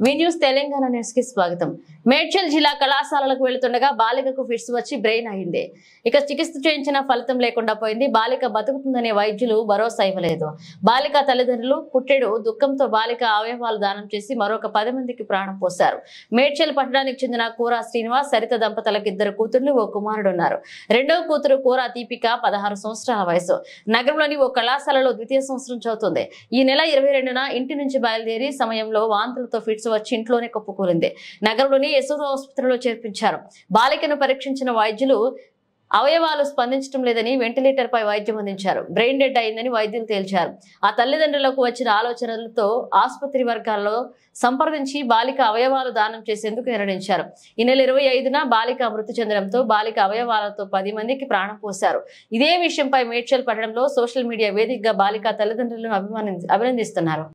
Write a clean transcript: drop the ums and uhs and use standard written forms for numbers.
వి news Telangana news కి స్వాగతం. మేడ్చల్ జిల్లా కళాశాలలకు వెళుతుండగా బాలికకు ఫిట్స్ వచ్చి బ్రెయిన్ అయింది. ఇక చికిత్స చేయించిన ఫలితం లేకుండా పోయింది. బాలిక బతుకుతుందనే వైద్యులు భరోసా ఇవ్వలేదు. బాలిక తల్లిదండ్రులు పుట్టెడు దుఃఖంతో బాలిక అవయవాలు దానం చేసి మరొక 10 మందికి ప్రాణం పోశారు. మేడ్చల్ పట్టణానికి చెందిన కూరా శ్రీనివాస్, సరిత దంపతులకు 2 కూతుర్లు, ఓ కుమారుడు ఉన్నారు. రెండవ కూతురు కూరా దీపిక 16 సంవత్సరాల వయసు. నగరంలోని ఓ కళాశాలలో ద్వితీయ సంవత్సరం చదువుతుంది. ఈ నెల 22న ఇంటి నుంచి బయలుదేరి సమయంలో వాంతులతో ఫిట్స్ వచ్చి ఇంట్లోనే కుప్పకూలింది. నగరంలోని యశోద ఆసుపత్రిలో చేర్పించారు. బాలికను పరీక్షించిన వైద్యులు అవయవాలు స్పందించడం లేదని వెంటిలేటర్ పై వైద్యం అందించారు. బ్రెయిన్ డెడ్ అయిందని వైద్యులు తేల్చారు. ఆ తల్లిదండ్రులకు వచ్చిన ఆలోచనలతో ఆసుపత్రి వర్గాల్లో సంప్రదించి బాలిక అవయవాలు దానం చేసేందుకు నిర్ణయించారు. ఈ నెల 25న బాలిక మృతి చెందడంతో బాలిక అవయవాలతో 10 మందికి ప్రాణం పోశారు. ఇదే విషయంపై మేడ్చల్ పట్టణంలో సోషల్ మీడియా వేదికగా బాలిక తల్లిదండ్రులను అభినందిస్తున్నారు.